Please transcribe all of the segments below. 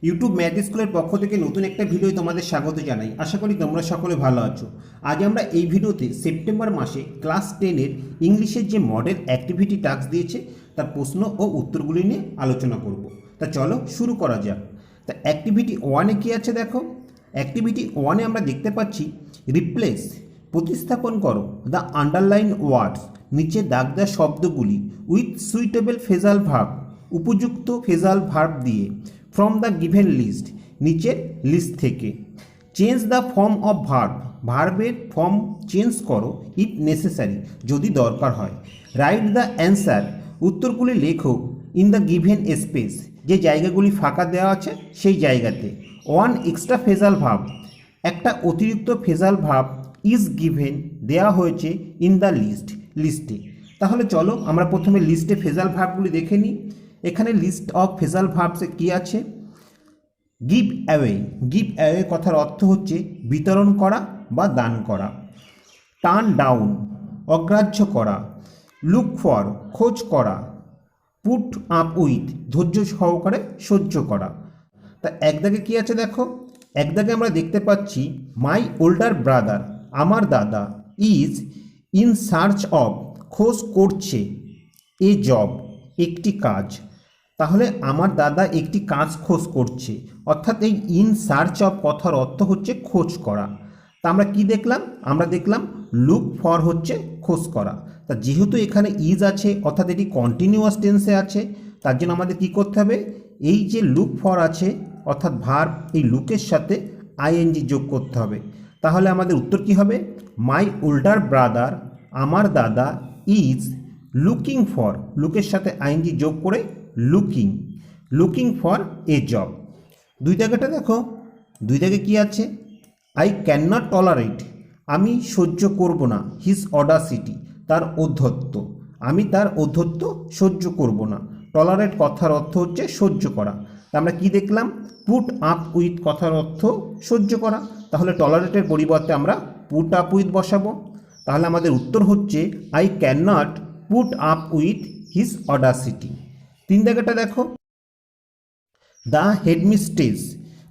YouTube math স্কুলের পক্ষ থেকে নতুন একটা ভিডিও তোমাদের স্বাগত জানাই। আশা করি তোমরা সকলে ভালো আছো। আজ আমরা এই ভিডিওতে সেপ্টেম্বর মাসে ক্লাস 10-এর ইংলিশের যে মডেল অ্যাক্টিভিটি টাস্ক দিয়েছে তার প্রশ্ন ও উত্তরগুলি নিয়ে আলোচনা করব। তা চলো শুরু করা যাক। তা অ্যাক্টিভিটি 1-এ কী আছে দেখো। অ্যাক্টিভিটি 1-এ আমরা দেখতে পাচ্ছি রিপ্লেস, প্রতিস্থাপন করো দ্য আন্ডারলাইন ওয়ার্ডস, নিচে দাগ দেওয়া শব্দগুলি উইথ সুইটেবল ফ্রেজাল ভার্ব, উপযুক্ত ফ্রেজাল ভার্ব দিয়ে ফ্রম দ্য গিভেন লিস্ট, নিচের লিস্ট থেকে। Change the form of verb, ভার্বের ফর্ম চেঞ্জ করো ইফ নেসেসারি, যদি দরকার হয়। রাইট দ্য অ্যান্সার, উত্তরগুলি লেখো ইন দ্য গিভেন স্পেস, যে জায়গাগুলি ফাঁকা দেওয়া আছে সেই জায়গাতে। ওয়ান এক্সট্রা ফ্রেজাল ভার্ব, একটা অতিরিক্ত ফ্রেজাল ভার্ব ইজ গিভেন, দেওয়া হয়েছে ইন দ্য লিস্টে। তাহলে চলো আমরা প্রথমে লিস্টে ফ্রেজাল ভার্বগুলি দেখে নিই। এখানে লিস্ট অফ ফ্রেজাল ভার্বসে কী আছে? গিভ অ্যাওয়ে, গিভ অ্যাওয়ে কথার অর্থ হচ্ছে বিতরণ করা বা দান করা। টার্ন ডাউন, অগ্রাহ্য করা। লুক ফর, খোঁজ করা। পুট আপ উইথ, ধৈর্য সহকারে সহ্য করা। তা এক দাগে কী আছে দেখো। এক দাগে আমরা দেখতে পাচ্ছি মাই ওল্ডার ব্রাদার, আমার দাদা, ইজ ইন সার্চ অফ, খোঁজ করছে, এ জব, একটি কাজ। তাহলে আমার দাদা একটি কাজ খোঁজ করছে, অর্থাৎ এই ইন সার্চ অফ কথার অর্থ হচ্ছে খোঁজ করা। তা আমরা কি দেখলাম? আমরা দেখলাম লুক ফর হচ্ছে খোঁজ করা। তা যেহেতু এখানে ইজ আছে অর্থাৎ এটি কন্টিনিউয়াস টেন্সে আছে, তার জন্য আমাদের কি করতে হবে? এই যে লুক ফর আছে অর্থাৎ ভার্ব, এই লুকের সাথে আইএনজি যোগ করতে হবে। তাহলে আমাদের উত্তর কি হবে? মাই ওল্ডার ব্রাদার, আমার দাদা, ইজ লুকিং ফর, লুকের সাথে আইএনজি যোগ করে লুকিং ফর এ জব। দুই দাগেটা দেখো। দুই দাগে কি আছে? আই ক্যান নট টলারেট, আমি সহ্য করব না, হিজ অডাসিটি, তার ঔদ্ধত্য, আমি তার ঔদ্ধত্য সহ্য করব না। টলারেট কথার অর্থ হচ্ছে সহ্য করা। তা আমরা কি দেখলাম? পুট আপ উইথ কথার অর্থ সহ্য করা, তাহলে টলারেটের পরিবর্তে আমরা পুট আপ উইথ বসাবো। তাহলে আমাদের উত্তর হচ্ছে I can not put up with his Audacity. তিন জায়গাটা দেখো। দ্য হেডমিস্ট্রেস,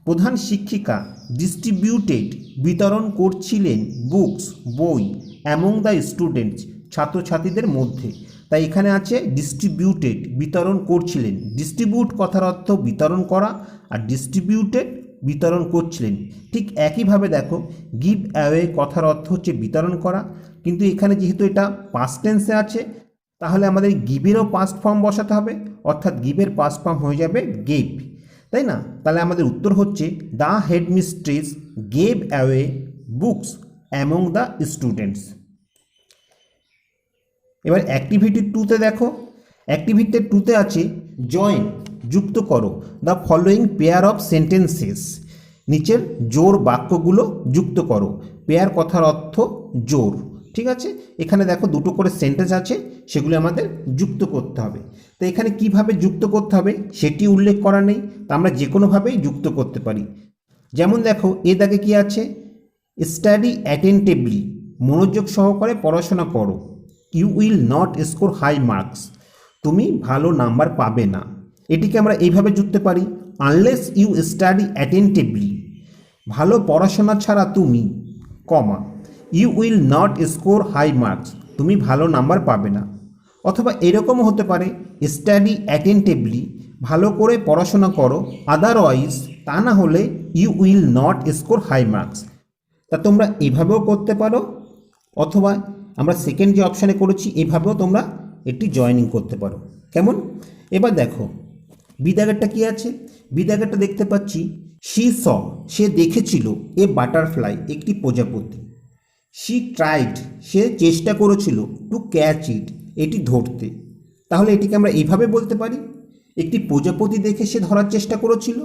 প্রধান শিক্ষিকা, ডিস্ট্রিবিউটেড, বিতরণ করছিলেন, বুকস, বই, অ্যামং দ্য স্টুডেন্টস, ছাত্রছাত্রীদের মধ্যে। তাই এখানে আছে ডিস্ট্রিবিউটেড, বিতরণ করছিলেন। ডিস্ট্রিবিউট কথার অর্থ বিতরণ করা, আর ডিস্ট্রিবিউটেড বিতরণ করছিলেন। ঠিক একইভাবে দেখো গিভ অ্যাওয়ে কথার অর্থ হচ্ছে বিতরণ করা, কিন্তু এখানে যেহেতু এটা পাস্ট টেন্সে আছে তাহলে আমাদের গিভেরও পাস্ট ফর্ম বসাতে হবে, অর্থাৎ গিভের পাস্ট ফর্ম হয়ে যাবে গেভ, তাই না? তাহলে আমাদের উত্তর হচ্ছে the headmistress gave away books among the students. এবার অ্যাক্টিভিটি 2-তে দেখো। অ্যাক্টিভিটি 2-তে আছে জয়েন, যুক্ত করো the following pair of sentences, নিচের জোর বাক্যগুলো যুক্ত করো। পেয়ার কথার অর্থ জোর, ঠিক আছে? এখানে দেখো দুটো করে সেন্টেন্স আছে, সেগুলো আমাদের যুক্ত করতে হবে। তো এখানে কিভাবে যুক্ত করতে হবে সেটি উল্লেখ করা নেই, তা আমরা যে কোনোভাবেই যুক্ত করতে পারি। যেমন দেখো এ দাগে কি আছে? স্টাডি অ্যাটেন্টিভলি, মনোযোগ সহকারে পড়াশোনা করো। You will not score high marks, তুমি ভালো নাম্বার পাবে না। এটিকে আমরা এইভাবে যুক্তে পারি আনলেস ইউ স্টাডি অ্যাটেন্টিভলি, ভালো পড়াশোনা ছাড়া তুমি, comma, you will not score high marks, তুমি ভালো নাম্বার পাবে না। অথবা এরকমও হতে পারে স্টাডি অ্যাটেন্টিভলি, ভালো করে পড়াশোনা করো, আদারওয়াইজ, তা না হলে you will not score high marks. তা তোমরা এভাবেও করতে পারো, অথবা আমরা সেকেন্ড যে অপশানে করেছি এভাবেও তোমরা একটি জয়েনিং করতে পারো। কেমন? এবার দেখো বিদাগেরটা কি আছে। বিদাগেরটা দেখতে পাচ্ছি শি স, সে দেখেছিল, এ বাটারফ্লাই, একটি প্রজাপতি। শি ট্রাইড, সে চেষ্টা করেছিল, টু ক্যাচ ইট, এটি ধরতে। তাহলে এটিকে আমরা এইভাবে বলতে পারি একটি প্রজাপতি দেখে সে ধরার চেষ্টা করেছিল,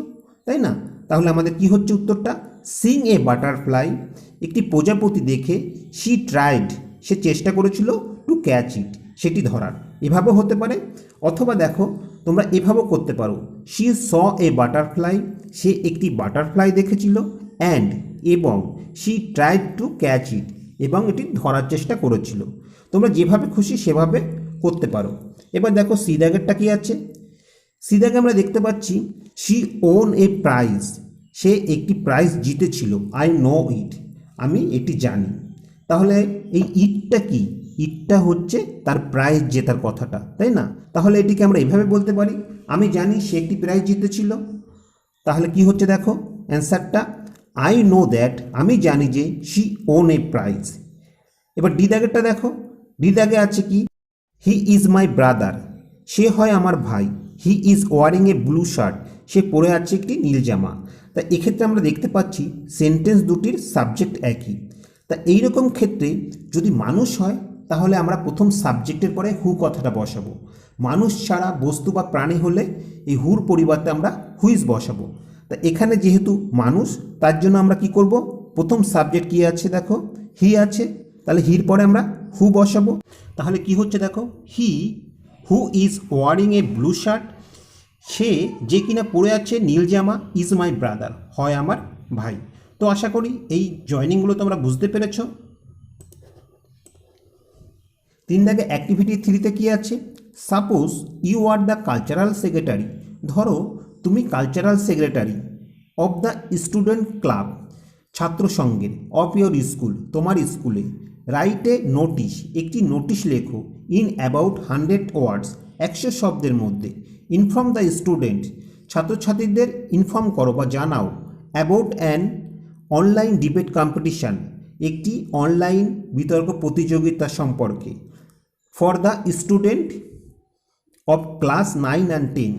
তাই না? তাহলে আমাদের কি হচ্ছে উত্তরটা? সিং এ বাটারফ্লাই, একটি প্রজাপতি দেখে, শি ট্রাইড, সে চেষ্টা করেছিল, টু ক্যাচ ইট, সেটি ধরার। এভাবেও হতে পারে। অথবা দেখো তোমরা এভাবেও করতে পারো শি স এ বাটারফ্লাই, সে একটি বাটারফ্লাই দেখেছিল, অ্যান্ড, এবং, শি ট্রাইড টু ক্যাচ ইট, এবং এটি ধরার চেষ্টা করেছিল। তোমরা যেভাবে খুশি সেভাবে করতে পারো। এবার দেখো সি দাগেরটা কি আছে। সিদাকে আমরা দেখতে পাচ্ছি শি ওন এ প্রাইজ, সে একটি প্রাইজ জিতেছিল। আই নো ইট, আমি এটি জানি। তাহলে এই ইটটা কি? ইটটা হচ্ছে তার প্রাইজ জেতার কথাটা, তাই না? তাহলে এটিকে আমরা এভাবে বলতে পারি, আমি জানি সে একটি প্রাইজ জিতেছিল। তাহলে কি হচ্ছে দেখো অ্যান্সারটা, আই নো দ্যাট, আমি জানি যে শি ওন এ প্রাইজ। এবার ডি দাগেরটা দেখো, ডি দাগে আছে কি, হি ইজ মাই ব্রাদার, সে হয় আমার ভাই। He is wearing a blue shirt, সে পরে আছে একটি নীল জামা। তা এক্ষেত্রে আমরা দেখতে পাচ্ছি সেন্টেন্স দুটির সাবজেক্ট একই। তা এইরকম ক্ষেত্রে যদি মানুষ হয় তাহলে আমরা প্রথম সাবজেক্টের পরে হু কথাটা বসাবো। মানুষ ছাড়া বস্তু বা প্রাণী হলে এই হুর পরিবর্তে আমরা হুইজ বসাবো। তা এখানে যেহেতু মানুষ, তার জন্য আমরা কি করব, প্রথম সাবজেক্ট কি আছে দেখো, হি আছে, তাহলে হির পরে আমরা হু বসাবো। তাহলে কি হচ্ছে দেখো, he who is wearing a blue shirt, সে যে কিনা পরে আছে নীল জামা, ইজ মাই ব্রাদার, হয় আমার ভাই। তো আশা করি এই জয়নিংগুলো তোমরা বুঝতে পেরেছ। 3 দাগে অ্যাক্টিভিটি 3তে কি আছে, suppose you are the cultural secretary, ধরো তুমি cultural secretary of the student club, ছাত্র সংঘের, অফ ইয়োর স্কুল, তোমার স্কুলে। রাইট এ নোটিশ, একটি নোটিশ লেখো, ইন অ্যাবাউট 100 ওয়ার্ডস, 100 শব্দের মধ্যে। ইনফর্ম দ্য স্টুডেন্ট, ছাত্রছাত্রীদের ইনফর্ম করো বা জানাও। About an online debate competition, একটি অনলাইন বিতর্ক প্রতিযোগিতা সম্পর্কে। For the student of class 9 and 10,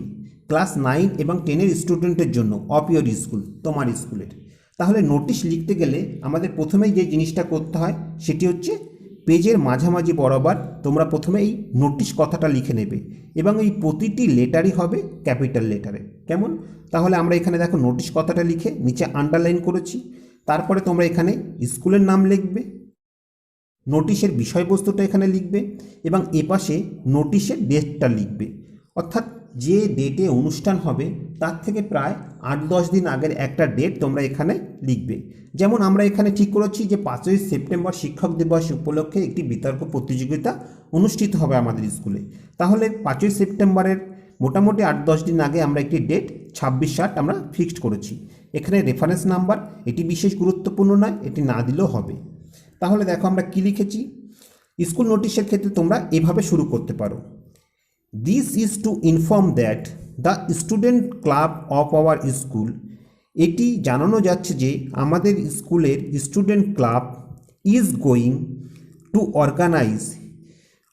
class 9 এবং 10-এর স্টুডেন্টের জন্য, অফ ইয়োর স্কুল, তোমার স্কুলের। তাহলে নোটিশ লিখতে গেলে আমাদের প্রথমেই যে জিনিসটা করতে হয় সেটি হচ্ছে পেজের মাঝামাঝি বরাবর তোমরা প্রথমে এই নোটিশ কথাটা লিখে নেবে এবং এই প্রতিটি লেটারই হবে ক্যাপিটাল লেটারে। কেমন? তাহলে আমরা এখানে দেখো নোটিশ কথাটা লিখে নিচে আন্ডারলাইন করেছি। তারপরে তোমরা এখানে স্কুলের নাম লিখবে, নোটিশের বিষয়বস্তুটা এখানে লিখবে এবং এপাশে নোটিশের ডেটটা লিখবে। অর্থাৎ যে ডেটে অনুষ্ঠান হবে তার থেকে প্রায় 8-10 দিন আগের একটা ডেট তোমরা এখানে লিখবে। যেমন আমরা এখানে ঠিক করেছি যে 5ই সেপ্টেম্বর শিক্ষক দিবস উপলক্ষে একটি বিতর্ক প্রতিযোগিতা অনুষ্ঠিত হবে আমাদের স্কুলে। তাহলে 5ই সেপ্টেম্বরের মোটামুটি 8-10 দিন আগে আমরা একটি ডেট 26/7 আমরা ফিক্সড করেছি। এখানে রেফারেন্স নাম্বার, এটি বিশেষ গুরুত্বপূর্ণ নয়, এটি না দিলেও হবে। তাহলে দেখো আমরা কি লিখেছি। স্কুল নোটিশের ক্ষেত্রে তোমরা এভাবে শুরু করতে পারো, this is to inform that the student club of our school, এটি জানানো যাচ্ছে যে আমাদের স্কুলের student club is going to organise,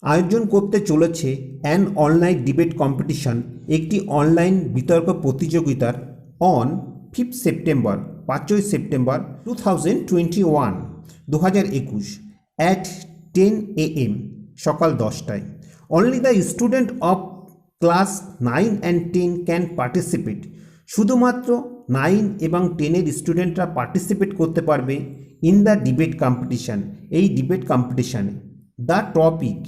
আয়োজন করতে চলেছে অ্যান অনলাইন ডিবেট কম্পিটিশন, একটি অনলাইন বিতর্ক প্রতিযোগিতার অন 5 সেপ্টেম্বর, 5ই সেপ্টেম্বর 2021, 2021 অ্যাট 10 AM, সকাল 10টায়। Only the student of class 9 and 10 can participate, শুধুমাত্র 9 এবং 10-এর স্টুডেন্টরা পার্টিসিপেট করতে পারবে ইন দ্য ডিবেট কম্পিটিশান, এই ডিবেট কম্পিটিশানে। দ্য টপিক,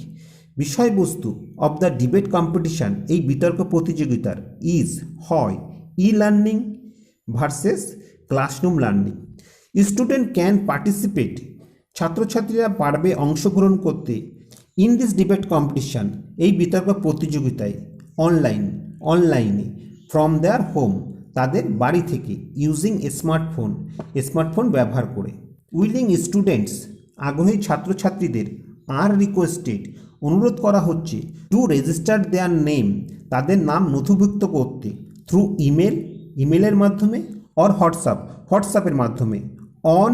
বিষয়বস্তু, অফ দ্য ডিবেট কম্পিটিশান, এই বিতর্ক প্রতিযোগিতার, ইজ, হয়, e learning versus classroom learning. Student can participate, ছাত্রছাত্রীরা পারবে অংশগ্রহণ করতে, ইন দিস ডিবেট কম্পিটিশান, এই বিতর্ক প্রতিযোগিতায়, অনলাইনে, ফ্রম দেয়ার হোম, তাদের বাড়ি থেকে, ইউজিং স্মার্টফোন ব্যবহার করে। উইলিং স্টুডেন্টস, আগ্রহী ছাত্রছাত্রীদের, আর রিকোয়েস্টেড, অনুরোধ করা হচ্ছে, টু রেজিস্টার দেয়ার নেম, তাদের নাম নথিভুক্ত করতে, থ্রু ইমেলের মাধ্যমে, অর হোয়াটসঅ্যাপের মাধ্যমে, অন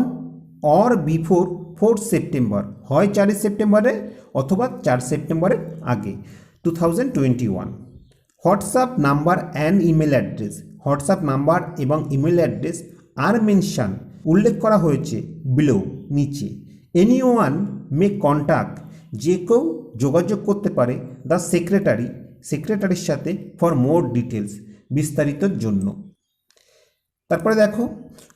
অর বিফোর 4 সেপ্টেম্বর, হয় 4 সেপ্টেম্বরে অথবা 4 সেপ্টেম্বরের আগে 2021। WhatsApp number and email address, WhatsApp number এবং ইমেল অ্যাড্রেস আর মেনশন, উল্লেখ করা হয়েছে, বিলো, নিচে। এনিওয়ান মে কন্ট্যাক্ট, যে কেউ যোগাযোগ করতে পারে, দ্য সেক্রেটারির সাথে, ফর মোর ডিটেলস, বিস্তারিতর জন্য। তারপরে দেখো,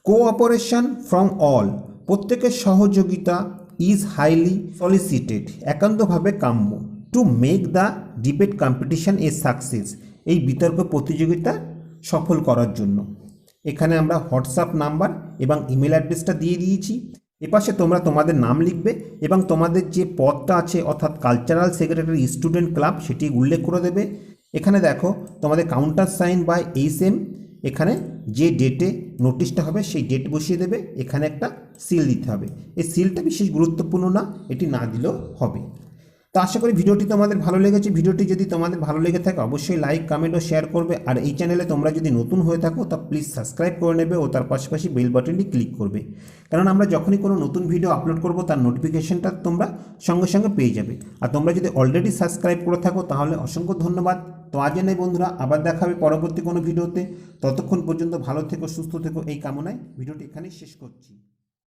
কোঅপারেশন ফ্রম অল, প্রত্যেকের সহযোগিতা, ইজ হাইলি সলিসিটেড, একান্তভাবে কাম্য, to make the debate competition A success, এই বিতর্ক প্রতিযোগিতা সফল করার জন্য। এখানে আমরা হোয়াটসঅ্যাপ নাম্বার এবং ইমেল অ্যাড্রেসটা দিয়ে দিয়েছি। এপাশে তোমরা তোমাদের নাম লিখবে এবং তোমাদের যে পদটা আছে অর্থাৎ কালচারাল সেক্রেটারি স্টুডেন্ট ক্লাব সেটি উল্লেখ করে দেবে এখানে দেখো তোমাদের কাউন্টার সাইন বাই এইচএম, এখানে যে ডেটে নোটিশটা হবে সেই ডেট বসিয়ে দেবে, এখানে একটা সিল দিতে হবে। এই সিলটা বিশেষ গুরুত্বপূর্ণ না, এটি না দিলেও হবে। তো আশা করি ভিডিওটি তোমাদের ভালো লেগেছে। ভিডিওটি যদি তোমাদের ভালো লেগে থাকে অবশ্যই লাইক, কমেন্ট ও শেয়ার করবে। আর এই চ্যানেলে তোমরা যদি নতুন হয়ে থাকো তা প্লিজ সাবস্ক্রাইব করে নেবে ও তার পাশাপাশি বেল বাটনটি ক্লিক করবে, কারণ আমরা যখনই কোনো নতুন ভিডিও আপলোড করব তার নোটিফিকেশনটা তোমরা সঙ্গে সঙ্গে পেয়ে যাবে। আর তোমরা যদি অলরেডি সাবস্ক্রাইব করে থাকো তাহলে অসংখ্য ধন্যবাদ। তো আজ নেই বন্ধুরা, আবার দেখা হবে পরবর্তী কোনো ভিডিওতে। ততক্ষণ পর্যন্ত ভালো থেকো, সুস্থ থেকো, এই কামনায় ভিডিওটি এখানেই শেষ করছি।